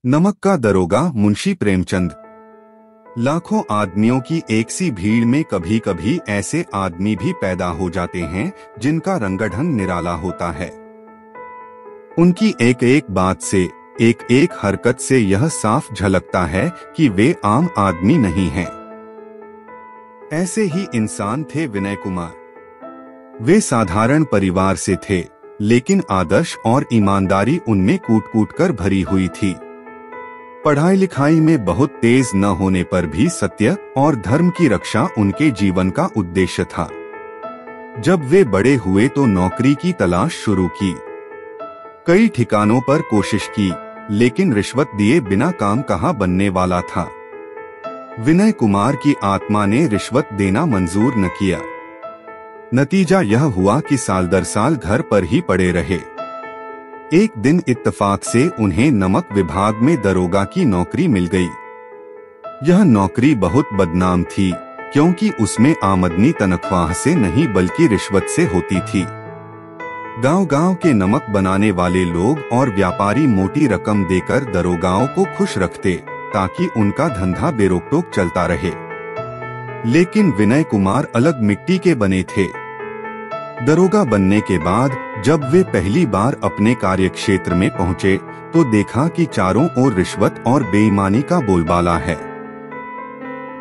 नमक का दरोगा मुंशी प्रेमचंद। लाखों आदमियों की एक सी भीड़ में कभी कभी ऐसे आदमी भी पैदा हो जाते हैं जिनका रंगढंग निराला होता है। उनकी एक एक बात से, एक एक हरकत से यह साफ झलकता है कि वे आम आदमी नहीं हैं। ऐसे ही इंसान थे विनय कुमार। वे साधारण परिवार से थे, लेकिन आदर्श और ईमानदारी उनमें कूट कूट कर भरी हुई थी। पढ़ाई लिखाई में बहुत तेज न होने पर भी सत्य और धर्म की रक्षा उनके जीवन का उद्देश्य था। जब वे बड़े हुए तो नौकरी की तलाश शुरू की। कई ठिकानों पर कोशिश की, लेकिन रिश्वत दिए बिना काम कहाँ बनने वाला था। विनय कुमार की आत्मा ने रिश्वत देना मंजूर न किया। नतीजा यह हुआ कि साल दर साल घर पर ही पड़े रहे। एक दिन इत्तेफाक से उन्हें नमक विभाग में दरोगा की नौकरी मिल गई। यह नौकरी बहुत बदनाम थी, क्योंकि उसमें आमदनी तनख्वाह से नहीं बल्कि रिश्वत से होती थी। गांव-गांव के नमक बनाने वाले लोग और व्यापारी मोटी रकम देकर दरोगाओं को खुश रखते, ताकि उनका धंधा बेरोक-टोक चलता रहे। लेकिन विनय कुमार अलग मिट्टी के बने थे। दरोगा बनने के बाद जब वे पहली बार अपने कार्यक्षेत्र में पहुंचे तो देखा कि चारों ओर रिश्वत और बेईमानी का बोलबाला है।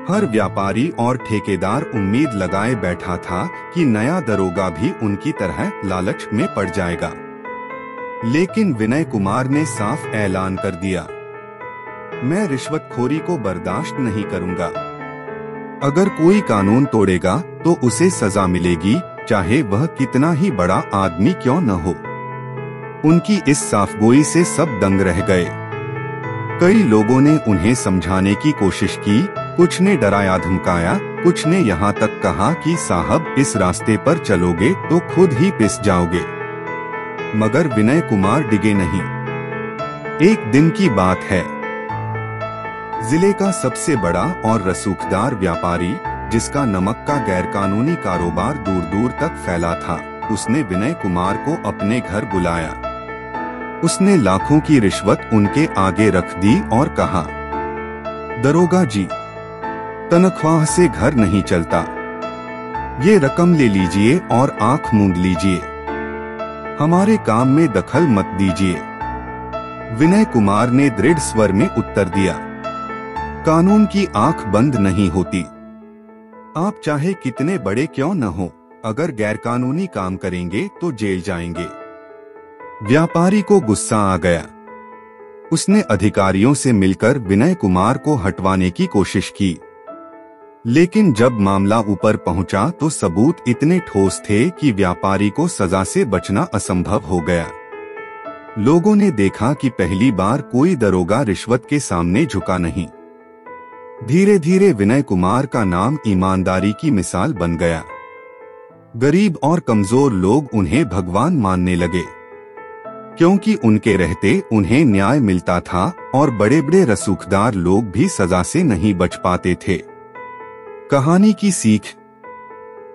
हर व्यापारी और ठेकेदार उम्मीद लगाए बैठा था कि नया दरोगा भी उनकी तरह लालच में पड़ जाएगा। लेकिन विनय कुमार ने साफ ऐलान कर दिया, मैं रिश्वतखोरी को बर्दाश्त नहीं करूंगा। अगर कोई कानून तोड़ेगा तो उसे सजा मिलेगी, चाहे वह कितना ही बड़ा आदमी क्यों न हो। उनकी इस साफगोई से सब दंग रह गए। कई लोगों ने उन्हें समझाने की कोशिश की, कुछ ने डराया धमकाया, कुछ ने यहाँ तक कहा कि साहब इस रास्ते पर चलोगे तो खुद ही पिस जाओगे। मगर विनय कुमार डिगे नहीं। एक दिन की बात है, जिले का सबसे बड़ा और रसूखदार व्यापारी, जिसका नमक का गैरकानूनी कारोबार दूर दूर तक फैला था, उसने विनय कुमार को अपने घर बुलाया। उसने लाखों की रिश्वत उनके आगे रख दी और कहा, दरोगा जी, तनख्वाह से घर नहीं चलता। ये रकम ले लीजिए और आंख मूंद लीजिए। हमारे काम में दखल मत दीजिए। विनय कुमार ने दृढ़ स्वर में उत्तर दिया, कानून की आंख बंद नहीं होती। आप चाहे कितने बड़े क्यों न हो, अगर गैरकानूनी काम करेंगे तो जेल जाएंगे। व्यापारी को गुस्सा आ गया। उसने अधिकारियों से मिलकर विनय कुमार को हटवाने की कोशिश की, लेकिन जब मामला ऊपर पहुंचा तो सबूत इतने ठोस थे कि व्यापारी को सजा से बचना असंभव हो गया। लोगों ने देखा कि पहली बार कोई दरोगा रिश्वत के सामने झुका नहीं। धीरे धीरे विनय कुमार का नाम ईमानदारी की मिसाल बन गया। गरीब और कमजोर लोग उन्हें भगवान मानने लगे, क्योंकि उनके रहते उन्हें न्याय मिलता था और बड़े बड़े रसूखदार लोग भी सजा से नहीं बच पाते थे। कहानी की सीख,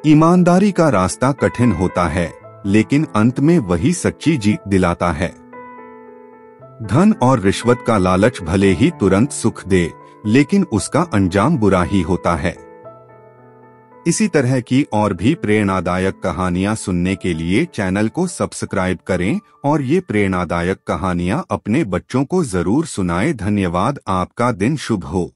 ईमानदारी का रास्ता कठिन होता है, लेकिन अंत में वही सच्ची जीत दिलाता है। धन और रिश्वत का लालच भले ही तुरंत सुख दे, लेकिन उसका अंजाम बुरा ही होता है। इसी तरह की और भी प्रेरणादायक कहानियां सुनने के लिए चैनल को सब्सक्राइब करें और ये प्रेरणादायक कहानियां अपने बच्चों को जरूर सुनाएं। धन्यवाद। आपका दिन शुभ हो।